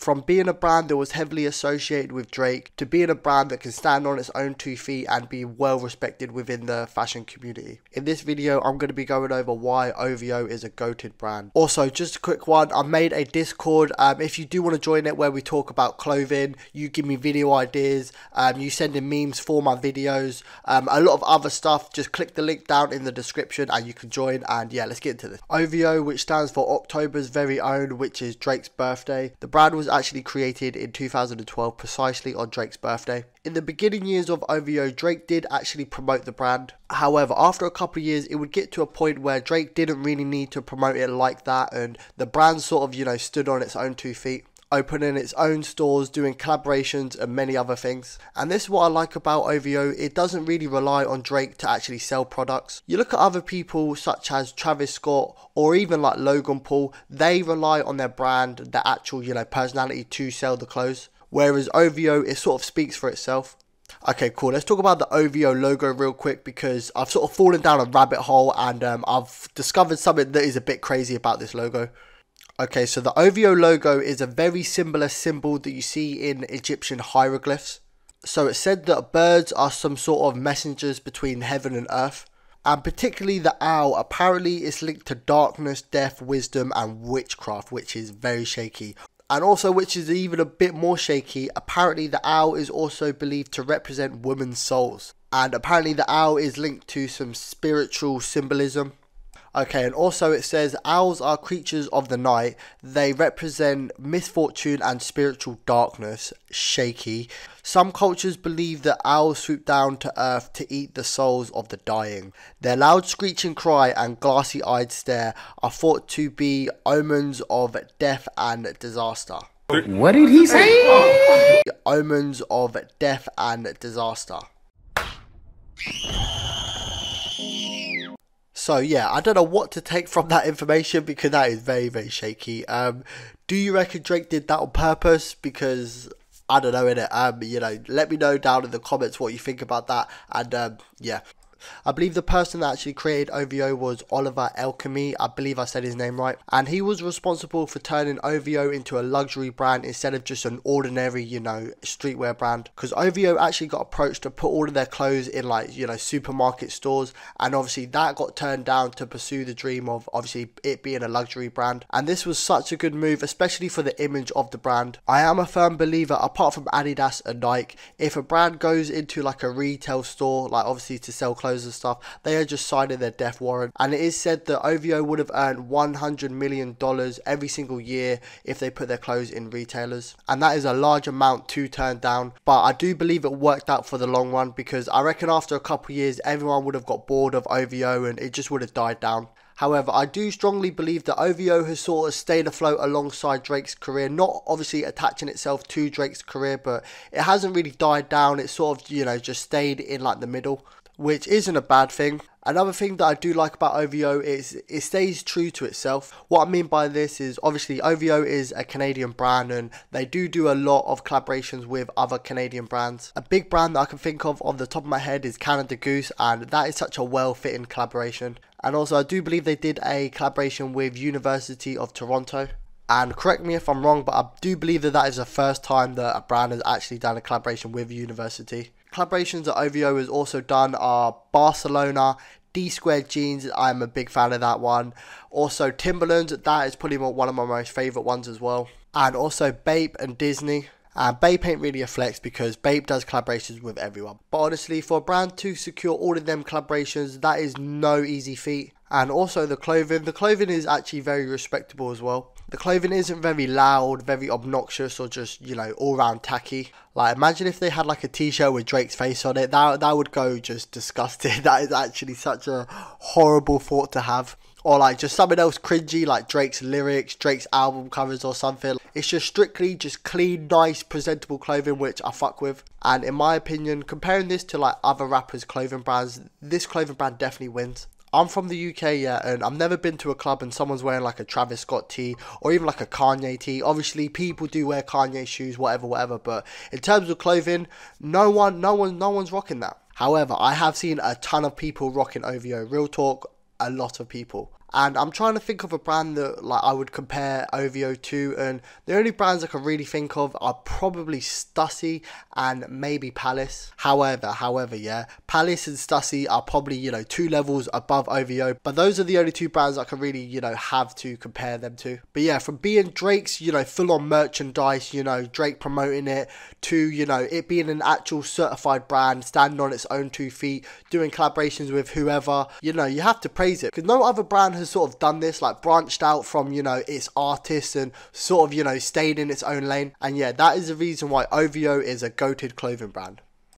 From being a brand that was heavily associated with Drake to being a brand that can stand on its own 2 feet and be well respected within the fashion community. In this video, I'm going to be going over why OVO is a goated brand. Also, just a quick one, I made a Discord. If you do want to join it, where we talk about clothing, you give me video ideas, you send in memes for my videos, a lot of other stuff, just click the link down in the description and you can join. And yeah, let's get into this. OVO, which stands for October's Very Own, which is Drake's birthday. The brand was actually created in 2012 precisely on Drake's birthday. In the beginning years of OVO, Drake did actually promote the brand. However, after a couple of years, it would get to a point where Drake didn't really need to promote it like that, and the brand sort of, stood on its own 2 feet, opening its own stores, doing collaborations and many other things. And this is what I like about OVO, it doesn't really rely on Drake to actually sell products. You look at other people such as Travis Scott or even like Logan Paul, they rely on their brand, their actual, personality to sell the clothes. Whereas OVO, it sort of speaks for itself. Okay, cool. Let's talk about the OVO logo real quick because I've sort of fallen down a rabbit hole and I've discovered something that is a bit crazy about this logo. Okay, so the OVO logo is a very similar symbol that you see in Egyptian hieroglyphs. So it's said that birds are some sort of messengers between heaven and earth. And particularly the owl, apparently is linked to darkness, death, wisdom and witchcraft, which is very shaky. And also, which is even a bit more shaky, apparently the owl is also believed to represent women's souls. And apparently the owl is linked to some spiritual symbolism. Okay, and also it says owls are creatures of the night. They represent misfortune and spiritual darkness. Shaky. Some cultures believe that owls swoop down to earth to eat the souls of the dying. Their loud screeching cry and glassy-eyed stare are thought to be omens of death and disaster. What did he say? Omens of death and disaster. So yeah, I don't know what to take from that information because that is very, very shaky. Do you reckon Drake did that on purpose? Because I don't know, innit? Let me know down in the comments what you think about that. And yeah. I believe the person that actually created OVO was Oliver Alchemy. I believe I said his name right. And he was responsible for turning OVO into a luxury brand instead of just an ordinary, streetwear brand. Because OVO actually got approached to put all of their clothes in supermarket stores. And obviously that got turned down to pursue the dream of obviously it being a luxury brand. And this was such a good move, especially for the image of the brand. I am a firm believer, apart from Adidas and Nike, if a brand goes into like a retail store, like obviously to sell clothes and stuff, they are just signing their death warrant. And it is said that OVO would have earned $100 million every single year if they put their clothes in retailers, and that is a large amount to turn down. But I do believe it worked out for the long run, because I reckon after a couple of years everyone would have got bored of OVO and it just would have died down. However, I do strongly believe that OVO has sort of stayed afloat alongside Drake's career, not obviously attaching itself to Drake's career, but it hasn't really died down. It's sort of, just stayed in like the middle, which isn't a bad thing. Another thing that I do like about OVO is it stays true to itself. What I mean by this is obviously OVO is a Canadian brand and they do a lot of collaborations with other Canadian brands. A big brand that I can think of off the top of my head is Canada Goose, and that is such a well-fitting collaboration. And also I do believe they did a collaboration with University of Toronto. And correct me if I'm wrong, but I do believe that is the first time that a brand has actually done a collaboration with University. Collaborations that OVO has also done are Barcelona, D Squared Jeans, I'm a big fan of that one. Also Timberland, that is probably one of my most favourite ones as well. And also Bape and Disney. And Bape ain't really a flex because Bape does collaborations with everyone. But honestly, for a brand to secure all of them collaborations, that is no easy feat. And also the clothing is actually very respectable as well. The clothing isn't very loud, very obnoxious, or just, all round tacky. Like, imagine if they had like a t-shirt with Drake's face on it. That would go just disgusting. That is actually such a horrible thought to have. Or like just something else cringy, like Drake's lyrics, Drake's album covers or something. It's just strictly just clean, nice, presentable clothing, which I fuck with. And in my opinion, comparing this to like other rappers' clothing brands, this clothing brand definitely wins. I'm from the UK, yeah, and I've never been to a club and someone's wearing like a Travis Scott tee or even like a Kanye tee. Obviously, people do wear Kanye shoes, whatever, but in terms of clothing, no one's rocking that. However, I have seen a ton of people rocking OVO. Real talk, a lot of people. And I'm trying to think of a brand that like I would compare OVO to, and the only brands I can really think of are probably Stussy and maybe Palace. However, yeah, Palace and Stussy are probably, you know, 2 levels above OVO, but those are the only 2 brands I can really, you know, have to compare them to. But yeah, from being Drake's, you know, full on merchandise, you know, Drake promoting it, to, you know, it being an actual certified brand, standing on its own 2 feet, doing collaborations with whoever, you know, you have to praise it, because no other brand has sort of done this, like branched out from, you know, its artists and sort of, you know, stayed in its own lane. And yeah, that is the reason why OVO is a goated clothing brand.